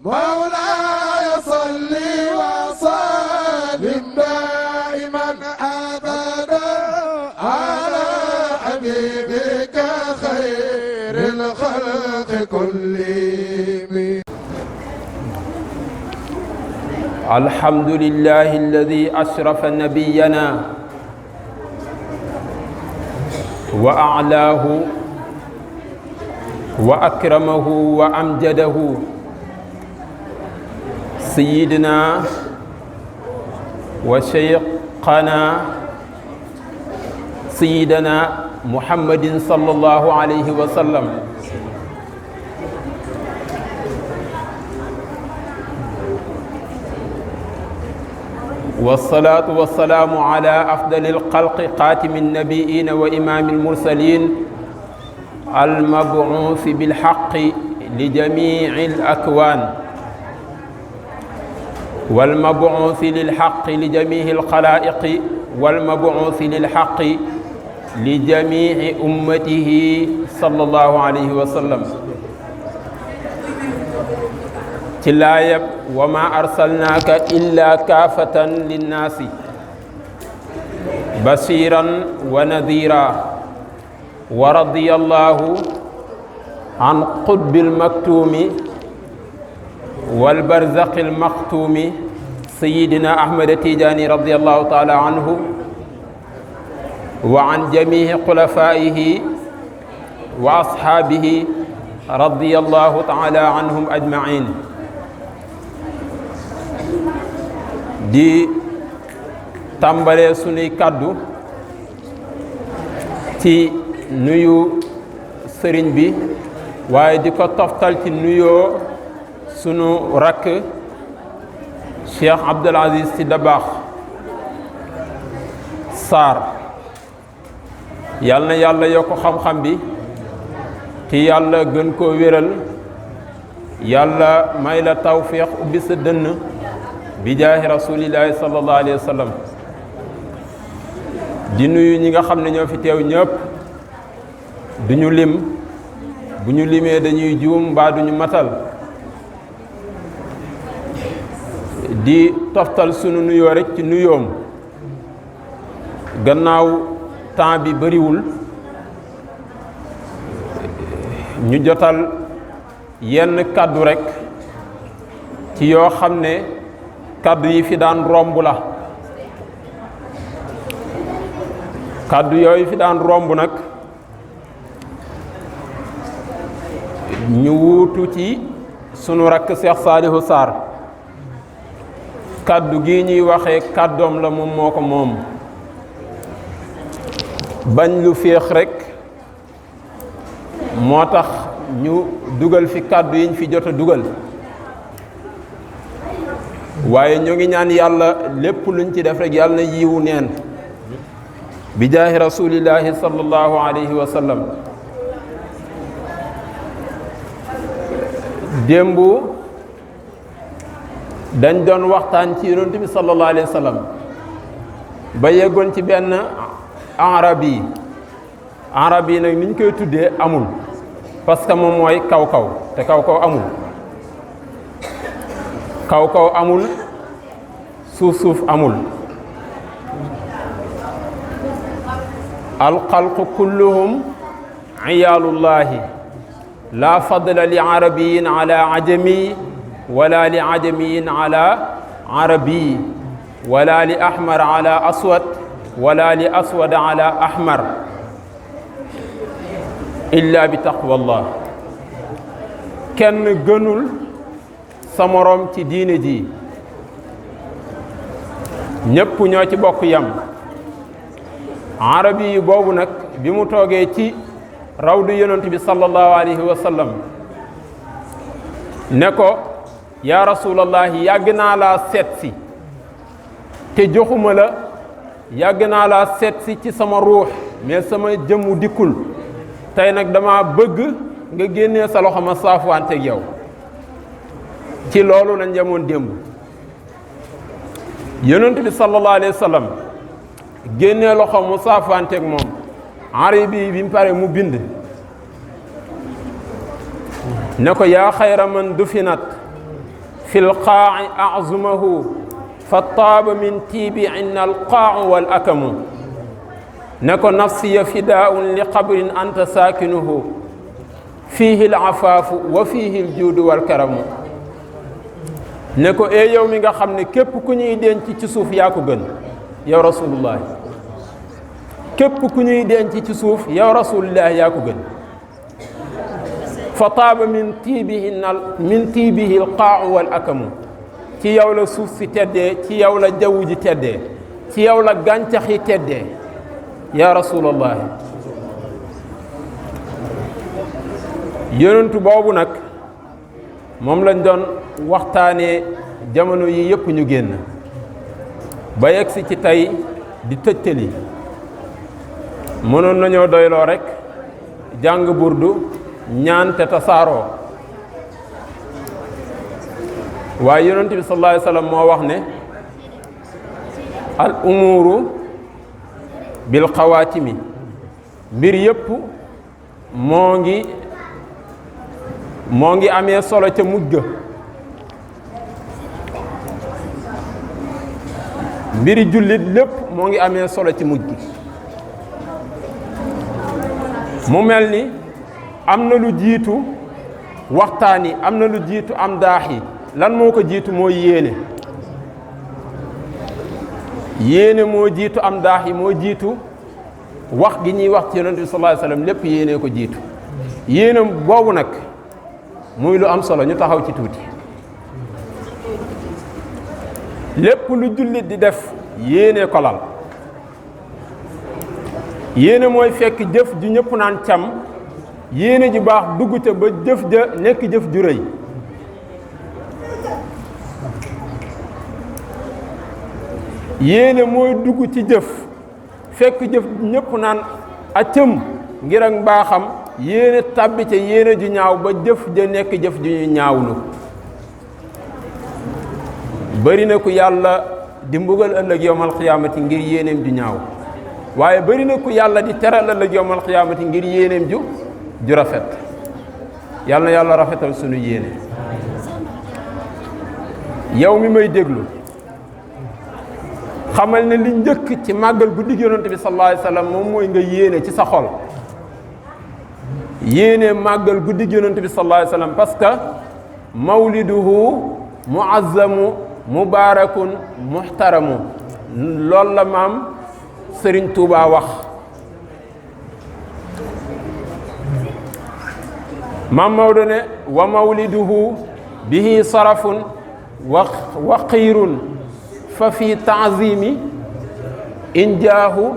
مولاي صل وسلم دائما أبدا على حبيبك خير الخلق كلهم. الحمد لله الذي أشرف نبينا وأعلاه وأكرمه وأمجده سيدنا وشيخنا سيدنا محمد صلى الله عليه وسلم والصلاة والسلام على أفضل الخلق خاتم النبيين وإمام المرسلين المبعوث بالحق لجميع الأكوان والمبعوث للحق لجميع الخلائق والمبعوث للحق لجميع أمته صلى الله عليه وسلم. تلايب وما أرسلناك إلا كافة للناس بشيرا ونذيرا. ورضي الله عن قطب المكتوم والبرزق المختوم سيدنا أحمد تيجاني رضي الله تعالى عنه وعن جميع خلفائه وأصحابه رضي الله تعالى عنهم أجمعين. di tàmbalee sunuy kàddu ci nuyu sëriñ bi waaye di ko toftal ci nuyoo sunu rakk Cheikh Abdoul Aziz Sy Dabakh Sarr yal na yàlla yokk xam-xam bi te yàlla gën koo wéral yàlla may la tawfiq ubbi sa dënn bi jaahi rasulillahi sallallahu alayhi wa sallam. di nuyu ñi nga xam ne ñoo fi teew ñëpp duñu lim bu ñu limee dañuy juum mbaa duñu matal. di toftal sunu nuyoo rek ci nuyoom gannaaw temps bi bariwul ñu jotal yenn kàddu rek ci yoo xam ne kàddu yi fi daan romb la. kàddu yooyu fi daan romb nag ñu wuutu ci sunu rakk Cheikh Salihu Sarr kàddu gi ñuy waxee kàddoom la moom moo ko moom bañ lu féex rek moo tax ñu dugal fi kàddu yiñ fi jot a dugal waaye ñu ngi ñaan yàlla lépp luñ ci def rek yàlla na yiwu neen bi jaahi rasulillahi sallallahu alayhi wa sallam. démb dañ doon waxtaan ci yonent bi sallallahu alayhi wa sallam ba yeggoon ci benn arabi yi nag ni ñu koy tuddee amul parce que moom mooy kaw-kaw te kaw-kaw amul kaw-kaw amul suuf amul. alxalqu kulluhum iyaalullahi la fadla li arabiyin ala ajami wala li ajamiyin ala arabi wala li ahmar ala aswad wala li aswad ala ahmar illa bi taqwallah. kenn gënul sa morom ci diine ji ñépp ñoo ci bokk yam. arabi yi boobu nag bi mu toogee ci rawdu yonent bi sallallahu alayhi wa sallam ne ko yaa rasulallahi yàgg naa laa seet si te joxuma la yàgg naa laa seet si ci sama ruux mais sama jëmmu dikkul tey nag dama bëgg nga génnee sa loxo ma saafuwanteeg yow. ci loolu lañ jamoon démb yonent bi sallallahu alayhi wa sallam génnee loxo mu saafuwanteeg moom arabi bi mu pare mu bind ne ko yaa xayra man dufinat في القاع أعظمه فطاب من تيب عنا القاع والأكم نكو نفسي فداء لقبر أنت ساكنه فيه العفاف وفيه الجود والكرم نكو اي يوم ميغا خامني كيب كو ني دنتي ci suuf yaa ko gën yow rasulullah képp ku ñuy denc ci suuf yow rasulullah yaa ko gën fa taaba min tiibihi alqaau wal akamu ci yow la suuf si teddee ci yow la jaww ji teddee ci yow la gàncax yi teddee yaa rasulullah yonentu boobu nag moom lañ doon waxtaanee jamono yi yëpp ñu génn ba yegsi ci tey di tëjtali mënoon nañoo doyloo rek jàng burdu ñaan te tasaaroo waaye yonent bi sallallahu alayhi wa sallam moo wax ne al umuru bil xawaatimi mbir yëpp moo ngi amee solo ca mujj ga mbiri jullit lépp moo ngi amee solo ci mujj gi mu mel ni am na lu jiitu waxtaan yi am na lu jiitu am daax yi lan moo ko jiitu mooy yéene moo jiitu am daax yi moo jiitu wax gi ñuy wax ci yonent bi sallallahu alayhi wasallam lépp yéene ko jiitu yéene boobu nag muy lu am solo ñu taxaw ci tuuti lépp lu jullit di def yéene ko lal yéene mooy fekk jëf ju ñëpp naan cam yéene ji baax dugg ca ba jëf ja nekk jëf ju rëy yéene mooy dugg ci jëf fekk jëf ñëpp naan acëm ngir ak mbaaxam yéene tàbbi ca yéene ju ñaaw ba jëf ja nekk jëf ju ñu ñaawlu bari na ku yàlla di mbugal ëllëg yowmal xiyaamati ngir yéeneem ju ñaaw waaye bari na ku yàlla di teral ëllëg yowmal xiyaamati ngir yéeneem ju rafet yàlla na yàlla rafetal sunu yéene yow mi may déglu xamal ne li njëkk ci màggal guddi yonent bi sallallahu alayhi wasallam moom mooy nga yéene ci sa xol yéene màggal guddi yonent bi sallallahu alayhi wasallam parce que mawliduhu muazzamu mubarakun muhtaramu loolu la maam Sëriñ Tuubaa wax maam Maodo ne wa mawliduhu bihi sarafun wa xiirun fa fi taazimi injaahu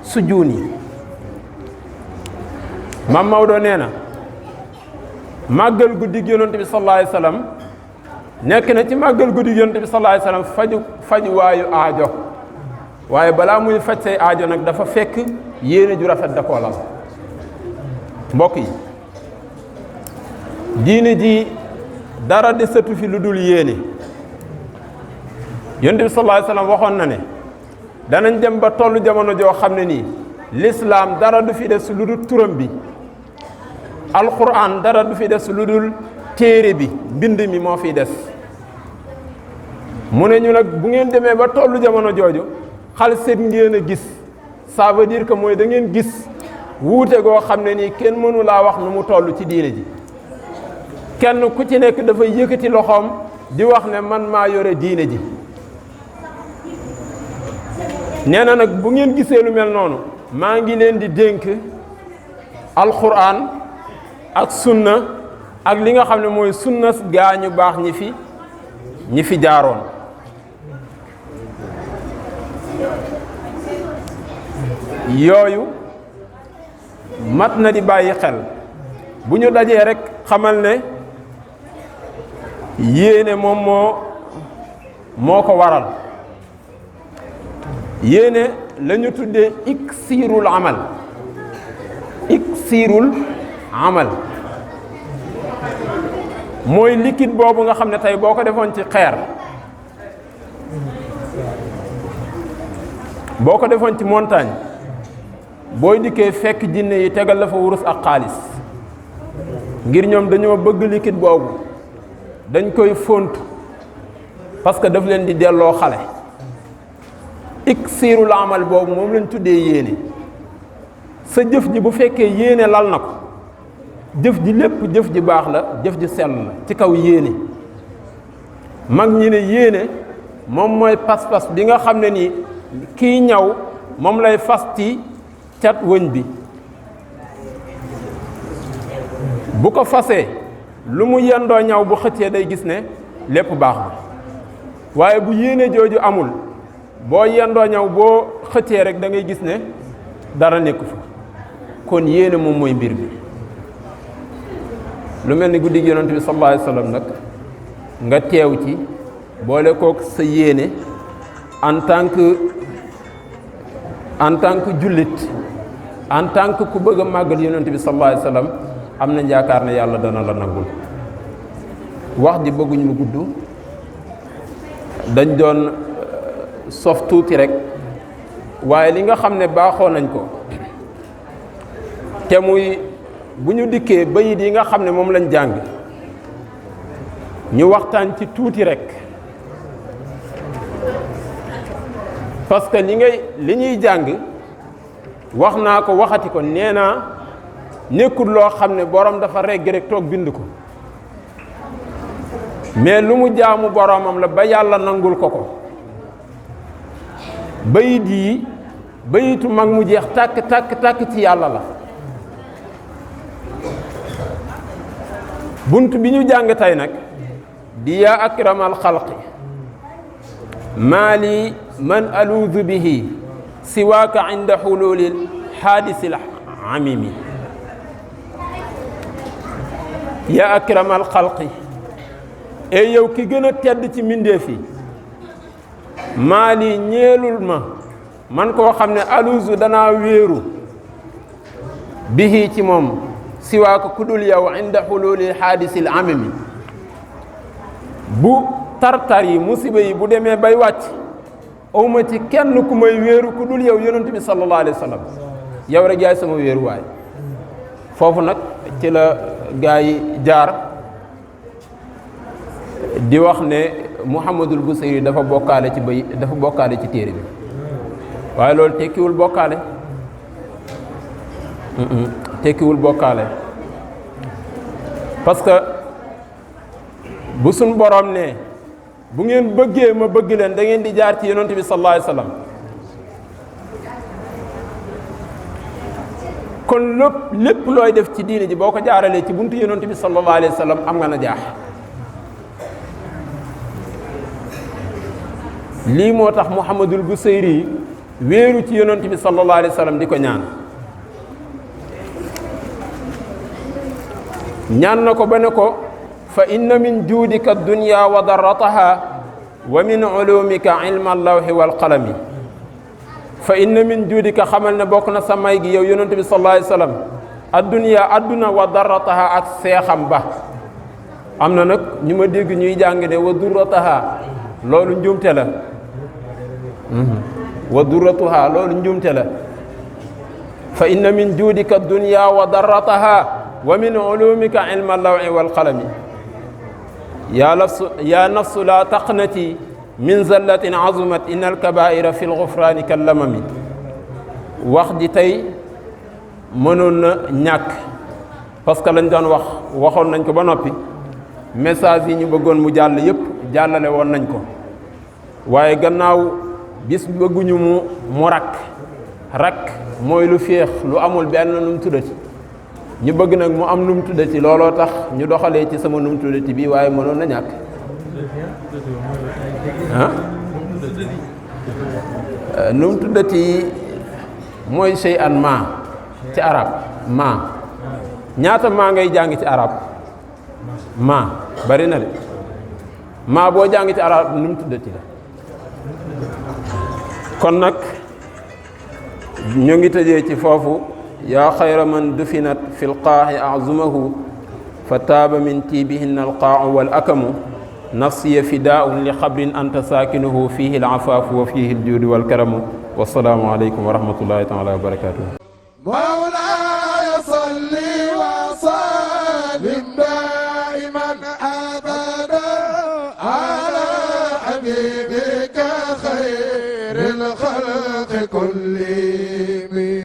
sujuuni maam Maodo nee na màggal guddig yonent bi sallallahu alayhi wasallam nekk na ci màggal guddig yonent bi sallallahu alayhi wasallam faju waayu aajo waaye balaa muy faj say aajo nag dafa fekk yéene ju rafet da koo lal mbokk yi diine ji dara desatu fi lu dul yéene yonent bi sallallahu alayhi wasallam waxoon na ne danañ dem ba tollu jamono joo xam ne nii l'islam dara du fi des lu dul turam bi alquran dara du fi des lu dul téere bi mbind mi moo fi des mu ne ñu nag bu ngeen demee ba tollu jamono jooju xal seet ngeen a gis ça veut dire que mooy da ngeen gis wuute goo xam ne nii kenn mënu laa wax nu mu toll ci diine ji kenn ku ci nekk dafay yëkkati loxoom di wax ne man maa yore diine ji nee na nag bu ngeen gisee lu mel noonu maa ngi leen di dénk alquran ak sunna ak li nga xam ne mooy sunna gaa ñu baax ñi fi jaaroon yooyu mat na di bàyyi xel bu ñu dajee rek xamal ne yéene moom moo ko waral yéene la ñu tuddee iksiirul amal mooy liquide boobu nga xam ne tey boo ko defoon ci xeer boo ko defoon ci montagne booy dikkee fekk jinne yi tegal la fa wurus ak xaalis ngir ñoom dañoo bëgg liquide boobu dañ koy fontu parce que daf leen di delloo xale iksiirul amal boobu moom lañ tuddee yéene sa jëf ji bu fekkee yéene lal na ko jëf ji lépp jëf ji baax la jëf ji sell la ci kaw yéene mag ñi ne yéene moom mooy pas-pas bi nga xam ne ni kii ñaw moom lay fas ci cat wëñ bi bu ko fasee lu mu yendoo ñaw bu xëccee day gis ne lépp baax na waaye bu yéene jooju amul boo yendoo ñaw boo xëccee rek da ngay gis ne dara nekku fa kon yéene moom mooy mbir bi lu mel ni guddi gi yonent bi sallallahu alayhi wasallam nag nga teew ci boole kook sa yéene en tant que jullit en tant que ku bëgg a màggal yonent bi sallallahu alayhi wasallam am na yaakaar ne yàlla dana la nangul wax ji bëgguñ mu gudd dañ doon sof tuuti rek waaye li nga xam ne baaxoo nañ ko te muy bu ñu dikkee bayit yi nga xam ne moom lañ jàng ñu waxtaan ci tuuti rek parce que li ñuy jàng wax naa ko waxati ko nee naa nekkul loo xam ne borom dafa regg rek toog bind ko mais lu mu jaamu boromam la ba yàlla nangul ko ko bayit yi bayitu mag mu jeex tàkk ci yàlla la bunt bi ñu jàng tey nag di yaa akramal xalqi maali man aluudu bihi siwaaka inda xululil xaadisil amimi yaa akramal xalqi e yow ki gën a tedd ci mbindeef yi maali ñeelul ma man koo xam ne aluudu danaa wéeru bihi ci moom siwaaka ku dul yow inda xululil xaadisil amimi bu tartar yi musiba yi bu demee bay wàcc awma ci kenn ku may wéeru ku dul yow yonent bi sallallahu alayhi wa sallam yow rek yaay sama wéeruwaay foofu nag ci la gaa yi jaar di wax ne Muhammadul Busayri dafa bokkaale ci téere bi waaye loolu tekkiwul bokkaale parce que bu suñ borom ne bu ngeen bëggee ma bëgg leen da ngeen di jaar ci yonent bi sallallahu alayhi wasallam kon lépp looy def ci diine ji boo ko jaaralee ci buntu yonent bi sallallahu alayhi wasallam am nga na jaax lii moo tax Muhammadul Busayri wéeru ci yonent bi sallallahu alayhi wasallam di ko ñaan na ko ba ne ko fa inna min juudika dunya wa darrataha wa min ulumika ilma allawhi wal qalami fa inna min juudika xamal ne bokk na sa may gi yow yonent bi sallallahu alayhi wasallam addunya adduna wa darrataha ak seexam ba am na nag ñu ma dégg ñuy jàng ne wa durrataha loolu njuumte la wa durratuha loolu njuumte la fa inna min juudika dunya wa darrataha wa min ulumika ilma allawhi wal qalami yaa nafsu laa taqnati min zallatin azumat inna alkabaira fi lgufrani kallamami wax ji tey mënoon na ñàkk parce que lañ doon waxoon nañ ko ba noppi message yi ñu bëggoon mu jàll yépp jàllale woon nañ ko waaye gannaaw bis bëgguñu mu rakk mooy lu féex lu amul benn nu mu tuddati ñu bëgg nag mu am nu mu tuddati looloo tax ñu doxalee ci sama nu mu tuddati bii waaye mënoon na ñàkk nu mu tuddati mooy shay an ma ci arab ma ñaata maa ngay jàng ci arab ma bari na de ma boo jàng ci arab nu mu tuddati la kon nag ñu ngi tëjee ci foofu yaa xayra man dufinat fi lqaaxi azumahu fa taaba min tiibihinna alqaacu wal akamu nafsiya fidaaun li xabrin anta saakinuhu fihi alafaafu wa fihi aljuudu walkaramu wassalaamu aleykum wa rahmatullahi taala wa barakatuhu مولاي صل وسلم دائما ابدا حبيبك خير الخلق كلهم